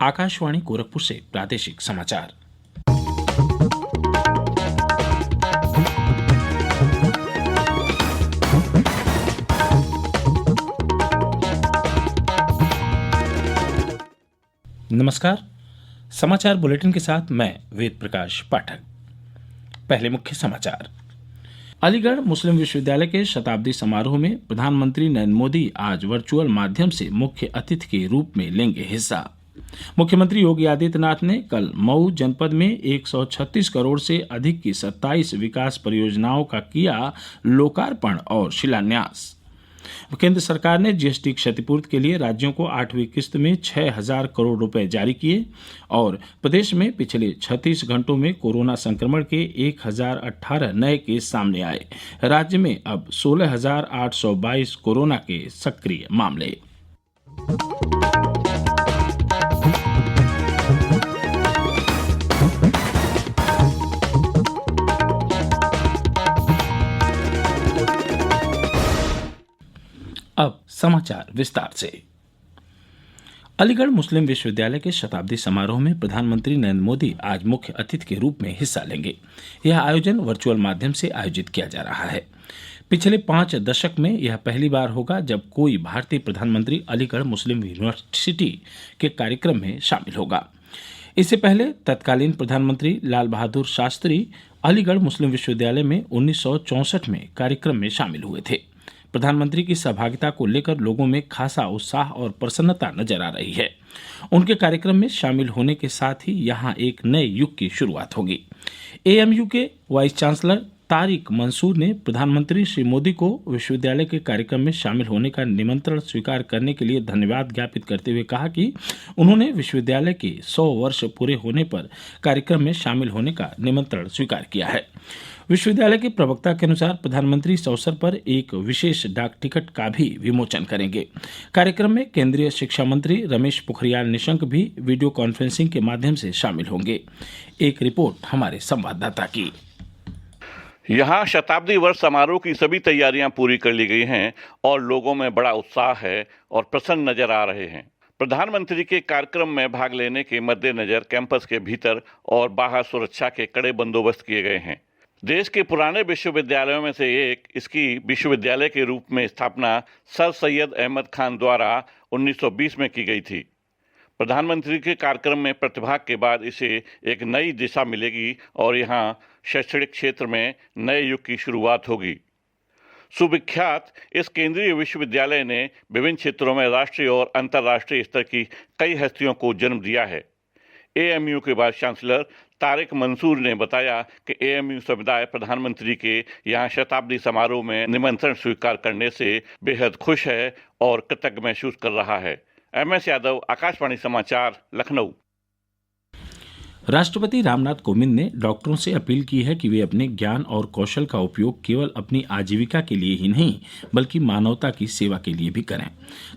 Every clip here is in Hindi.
आकाशवाणी गोरखपुर से प्रादेशिक समाचार। नमस्कार। समाचार बुलेटिन के साथ मैं वेद प्रकाश पाठक। पहले मुख्य समाचार। अलीगढ़ मुस्लिम विश्वविद्यालय के शताब्दी समारोह में प्रधानमंत्री नरेंद्र मोदी आज वर्चुअल माध्यम से मुख्य अतिथि के रूप में लेंगे हिस्सा। मुख्यमंत्री योगी आदित्यनाथ ने कल मऊ जनपद में 136 करोड़ से अधिक की 27 विकास परियोजनाओं का किया लोकार्पण और शिलान्यास। केंद्र सरकार ने जीएसटी क्षतिपूर्ति के लिए राज्यों को 8वीं किस्त में 6,000 करोड़ रुपए जारी किए और प्रदेश में पिछले 36 घंटों में कोरोना संक्रमण के 1,018 नए केस सामने आए। राज्य में अब 16,822 कोरोना के सक्रिय मामले। अब समाचार विस्तार से। अलीगढ़ मुस्लिम विश्वविद्यालय के शताब्दी समारोह में प्रधानमंत्री नरेंद्र मोदी आज मुख्य अतिथि के रूप में हिस्सा लेंगे। यह आयोजन वर्चुअल माध्यम से आयोजित किया जा रहा है। पिछले 5 दशक में यह पहली बार होगा जब कोई भारतीय प्रधानमंत्री अलीगढ़ मुस्लिम यूनिवर्सिटी के कार्यक्रम में शामिल होगा। इससे पहले तत्कालीन प्रधानमंत्री लाल बहादुर शास्त्री अलीगढ़ मुस्लिम विश्वविद्यालय में 1964 में कार्यक्रम में शामिल हुए थे। प्रधानमंत्री की सहभागिता को लेकर लोगों में खासा उत्साह और प्रसन्नता नजर आ रही है। उनके कार्यक्रम में शामिल होने के साथ ही यहां एक नए युग की शुरुआत होगी। एएमयू के वाइस चांसलर तारिक मंसूर ने प्रधानमंत्री श्री मोदी को विश्वविद्यालय के कार्यक्रम में शामिल होने का निमंत्रण स्वीकार करने के लिए धन्यवाद ज्ञापित करते हुए कहा कि उन्होंने विश्वविद्यालय के 100 वर्ष पूरे होने पर कार्यक्रम में शामिल होने का निमंत्रण स्वीकार किया है। विश्वविद्यालय के प्रवक्ता के अनुसार प्रधानमंत्री इस अवसर पर एक विशेष डाक टिकट का भी विमोचन करेंगे। कार्यक्रम में केंद्रीय शिक्षा मंत्री रमेश पोखरियाल निशंक भी वीडियो कॉन्फ्रेंसिंग के माध्यम से शामिल होंगे। एक रिपोर्ट हमारे संवाददाता की। यहाँ शताब्दी वर्ष समारोह की सभी तैयारियां पूरी कर ली गई हैं और लोगों में बड़ा उत्साह है और प्रसन्न नजर आ रहे हैं। प्रधानमंत्री के कार्यक्रम में भाग लेने के मद्देनजर कैंपस के भीतर और बाहर सुरक्षा के कड़े बंदोबस्त किए गए हैं। देश के पुराने विश्वविद्यालयों में से एक इसकी विश्वविद्यालय के रूप में स्थापना सर सैयद अहमद खान द्वारा 1920 में की गई थी। प्रधानमंत्री के कार्यक्रम में प्रतिभाग के बाद इसे एक नई दिशा मिलेगी और यहाँ शैक्षणिक क्षेत्र में नए युग की शुरुआत होगी। सुविख्यात इस केंद्रीय विश्वविद्यालय ने विभिन्न क्षेत्रों में राष्ट्रीय और अंतर्राष्ट्रीय स्तर की कई हस्तियों को जन्म दिया है। एएमयू के वाइस चांसलर तारिक मंसूर ने बताया कि एएमयू समुदाय प्रधानमंत्री के यहाँ शताब्दी समारोह में निमंत्रण स्वीकार करने से बेहद खुश है और कृतज्ञ महसूस कर रहा है। एमएस यादव, आकाशवाणी समाचार, लखनऊ। राष्ट्रपति रामनाथ कोविंद ने डॉक्टरों से अपील की है कि वे अपने ज्ञान और कौशल का उपयोग केवल अपनी आजीविका के लिए ही नहीं बल्कि मानवता की सेवा के लिए भी करें।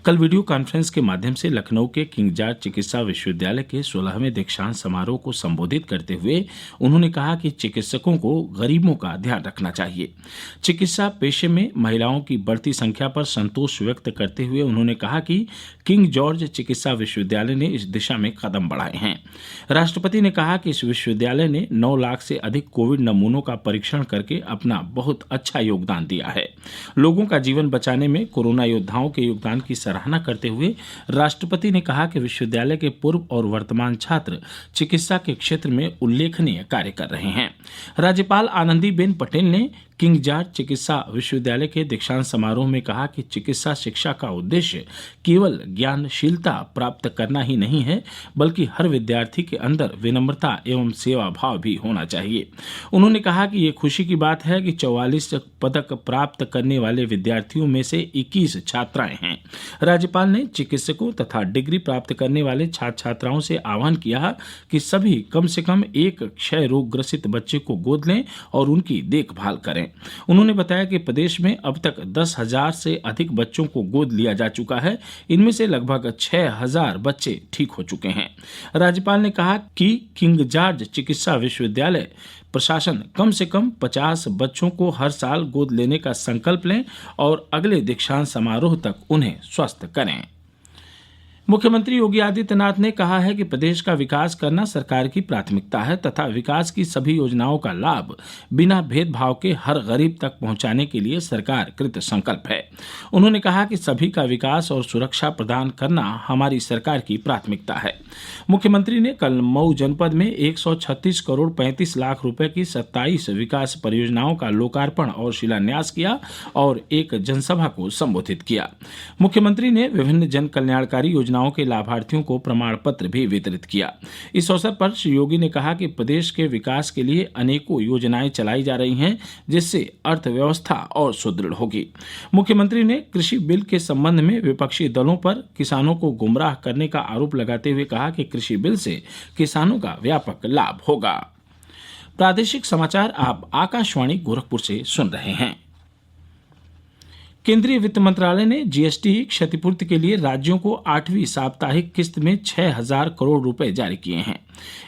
कल वीडियो कॉन्फ्रेंस के माध्यम से लखनऊ के किंग जॉर्ज चिकित्सा विश्वविद्यालय के 16वें दीक्षांत समारोह को संबोधित करते हुए उन्होंने कहा कि चिकित्सकों को गरीबों का ध्यान रखना चाहिए। चिकित्सा पेशे में महिलाओं की बढ़ती संख्या पर संतोष व्यक्त करते हुए उन्होंने कहा कि किंग जॉर्ज चिकित्सा विश्वविद्यालय ने इस दिशा में कदम बढ़ाए हैं। राष्ट्रपति ने कहा कि इस विश्वविद्यालय ने 9 लाख से अधिक कोविड नमूनों का परीक्षण करके अपना बहुत अच्छा योगदान दिया है। लोगों का जीवन बचाने में कोरोना योद्धाओं के योगदान की सराहना करते हुए राष्ट्रपति ने कहा कि विश्वविद्यालय के पूर्व और वर्तमान छात्र चिकित्सा के क्षेत्र में उल्लेखनीय कार्य कर रहे हैं। राज्यपाल आनंदीबेन पटेल ने किंग जॉर्ज चिकित्सा विश्वविद्यालय के दीक्षांत समारोह में कहा कि चिकित्सा शिक्षा का उद्देश्य केवल ज्ञानशीलता प्राप्त करना ही नहीं है बल्कि हर विद्यार्थी के अंदर विनम्रता एवं सेवा भाव भी होना चाहिए। उन्होंने कहा कि ये खुशी की बात है कि 44 पदक प्राप्त करने वाले विद्यार्थियों में से 21 छात्राएं हैं। राज्यपाल ने चिकित्सकों तथा डिग्री प्राप्त करने वाले छात्र छात्राओं से आह्वान किया कि सभी कम से कम एक क्षय रोग ग्रसित बच्चे को गोद लें और उनकी देखभाल करें। उन्होंने बताया कि प्रदेश में अब तक 10,000 से अधिक बच्चों को गोद लिया जा चुका है। इनमें से लगभग 6,000 बच्चे ठीक हो चुके हैं। राज्यपाल ने कहा कि किंग जॉर्ज चिकित्सा विश्वविद्यालय प्रशासन कम से कम 50 बच्चों को हर साल गोद लेने का संकल्प लें और अगले दीक्षांत समारोह तक उन्हें स्वस्थ करें। मुख्यमंत्री योगी आदित्यनाथ ने कहा है कि प्रदेश का विकास करना सरकार की प्राथमिकता है तथा विकास की सभी योजनाओं का लाभ बिना भेदभाव के हर गरीब तक पहुंचाने के लिए सरकार कृत संकल्प है। उन्होंने कहा कि सभी का विकास और सुरक्षा प्रदान करना हमारी सरकार की प्राथमिकता है। मुख्यमंत्री ने कल मऊ जनपद में 136 करोड़ 35 लाख रुपए की 27 विकास परियोजनाओं का लोकार्पण और शिलान्यास किया और एक जनसभा को संबोधित किया। मुख्यमंत्री ने विभिन्न जन कल्याणकारी योजनाओं के लाभार्थियों को प्रमाण पत्र भी वितरित किया। इस अवसर पर श्री योगी ने कहा कि प्रदेश के विकास के लिए अनेकों योजनाएं चलाई जा रही हैं, जिससे अर्थव्यवस्था और सुदृढ़ होगी। मुख्यमंत्री ने कृषि बिल के संबंध में विपक्षी दलों पर किसानों को गुमराह करने का आरोप लगाते हुए कहा कि कृषि बिल से किसानों का व्यापक लाभ होगा। प्रादेशिक समाचार आप आकाशवाणी गोरखपुर से सुन रहे हैं। केंद्रीय वित्त मंत्रालय ने जीएसटी क्षतिपूर्ति के लिए राज्यों को 8वीं साप्ताहिक किस्त में 6,000 करोड़ रुपए जारी किए हैं।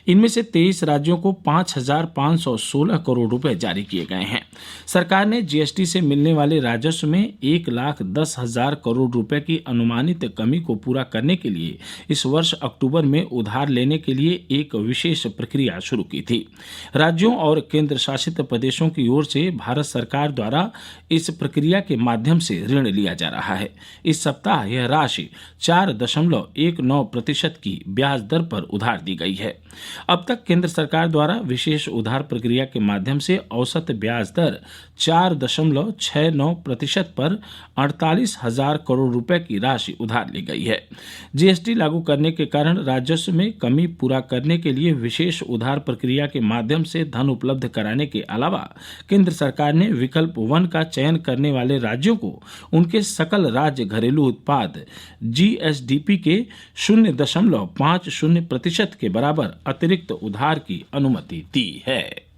इनमें से 23 राज्यों को 5,516 करोड़ रुपए जारी किए गए हैं। सरकार ने जीएसटी से मिलने वाले राजस्व में 1,10,000 करोड़ रुपए की अनुमानित कमी को पूरा करने के लिए इस वर्ष अक्टूबर में उधार लेने के लिए एक विशेष प्रक्रिया शुरू की थी। राज्यों और केंद्र शासित प्रदेशों की ओर से भारत सरकार द्वारा इस प्रक्रिया के माध्यम से ऋण लिया जा रहा है। इस सप्ताह यह राशि 4.19% की ब्याज दर पर उधार दी गई है। अब तक केंद्र सरकार द्वारा विशेष उधार प्रक्रिया के माध्यम से औसत ब्याज दर 4.69% पर 48,000 करोड़ रुपए की राशि उधार ली गई है। जीएसटी लागू करने के कारण राजस्व में कमी पूरा करने के लिए विशेष उधार प्रक्रिया के माध्यम से धन उपलब्ध कराने के अलावा केंद्र सरकार ने विकल्प 1 का चयन करने वाले राज्यों को उनके सकल राज्य घरेलू उत्पाद जीएसडीपी के 0.50% के बराबर अतिरिक्त उधार की अनुमति दी है।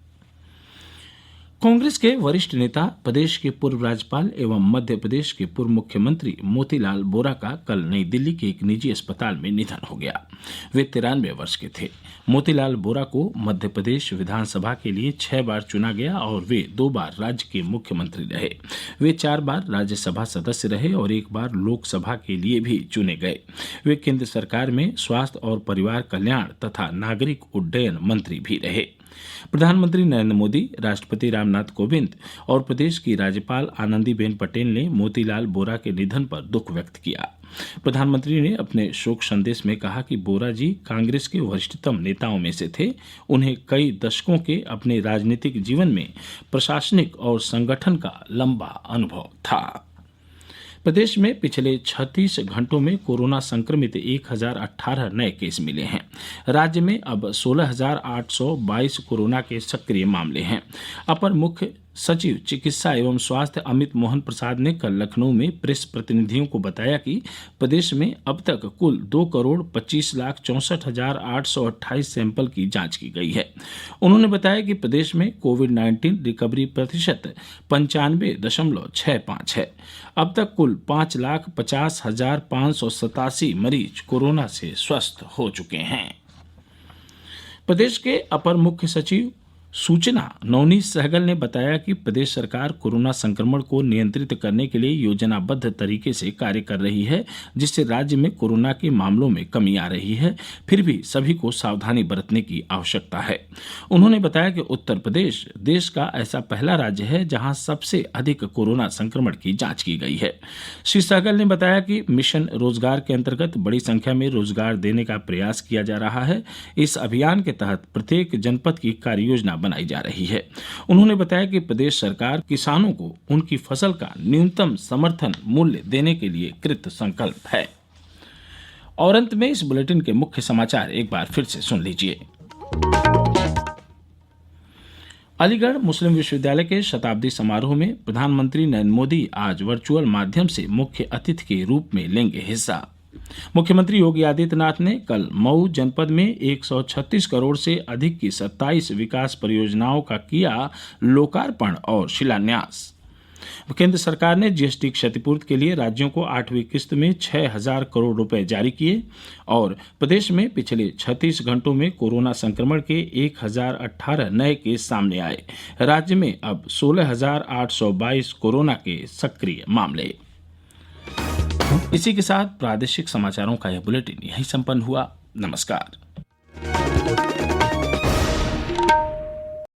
कांग्रेस के वरिष्ठ नेता प्रदेश के पूर्व राज्यपाल एवं मध्य प्रदेश के पूर्व मुख्यमंत्री मोतीलाल वोरा का कल नई दिल्ली के एक निजी अस्पताल में निधन हो गया। वे 93 वर्ष के थे। मोतीलाल वोरा को मध्य प्रदेश विधानसभा के लिए 6 बार चुना गया और वे 2 बार राज्य के मुख्यमंत्री रहे। वे 4 बार राज्यसभा सदस्य रहे और 1 बार लोकसभा के लिए भी चुने गए। वे केंद्र सरकार में स्वास्थ्य और परिवार कल्याण तथा नागरिक उड्डयन मंत्री भी रहे। प्रधानमंत्री नरेंद्र मोदी, राष्ट्रपति रामनाथ कोविंद और प्रदेश की राज्यपाल आनंदीबेन पटेल ने मोतीलाल वोरा के निधन पर दुख व्यक्त किया। प्रधानमंत्री ने अपने शोक संदेश में कहा कि वोरा जी कांग्रेस के वरिष्ठतम नेताओं में से थे। उन्हें कई दशकों के अपने राजनीतिक जीवन में प्रशासनिक और संगठन का लंबा अनुभव था। प्रदेश में पिछले 36 घंटों में कोरोना संक्रमित 1,018 नए केस मिले हैं। राज्य में अब 16,822 कोरोना के सक्रिय मामले हैं। अपर मुख्य सचिव चिकित्सा एवं स्वास्थ्य अमित मोहन प्रसाद ने कल लखनऊ में प्रेस प्रतिनिधियों को बताया कि प्रदेश में अब तक कुल 2,25,64,828 सैंपल की जांच की गई है। उन्होंने बताया कि प्रदेश में कोविड-19 रिकवरी प्रतिशत 95.65 है। अब तक कुल 5,50,587 मरीज कोरोना से स्वस्थ हो चुके हैं। प्रदेश के अपर मुख्य सचिव सूचना नवनीत सहगल ने बताया कि प्रदेश सरकार कोरोना संक्रमण को नियंत्रित करने के लिए योजनाबद्ध तरीके से कार्य कर रही है, जिससे राज्य में कोरोना के मामलों में कमी आ रही है। फिर भी सभी को सावधानी बरतने की आवश्यकता है। उन्होंने बताया कि उत्तर प्रदेश देश का ऐसा पहला राज्य है जहां सबसे अधिक कोरोना संक्रमण की जांच की गई है। श्री सहगल ने बताया कि मिशन रोजगार के अंतर्गत बड़ी संख्या में रोजगार देने का प्रयास किया जा रहा है। इस अभियान के तहत प्रत्येक जनपद की कार्य योजना बनाई जा रही है। उन्होंने बताया कि प्रदेश सरकार किसानों को उनकी फसल का न्यूनतम समर्थन मूल्य देने के लिए कृत संकल्प है। और अंत में इस बुलेटिन के मुख्य समाचार एक बार फिर से सुन लीजिए। अलीगढ़ मुस्लिम विश्वविद्यालय के शताब्दी समारोह में प्रधानमंत्री नरेंद्र मोदी आज वर्चुअल माध्यम से मुख्य अतिथि के रूप में लेंगे हिस्सा। मुख्यमंत्री योगी आदित्यनाथ ने कल मऊ जनपद में 136 करोड़ से अधिक की 27 विकास परियोजनाओं का किया लोकार्पण और शिलान्यास। केंद्र सरकार ने जीएसटी क्षतिपूर्ति के लिए राज्यों को 8वीं किस्त में 6,000 करोड़ रुपए जारी किए और प्रदेश में पिछले 36 घंटों में कोरोना संक्रमण के 1,018 नए केस सामने आए। राज्य में अब 16,822 कोरोना के सक्रिय मामले। इसी के साथ प्रादेशिक समाचारों का यह बुलेटिन यहीं संपन्न हुआ। नमस्कार।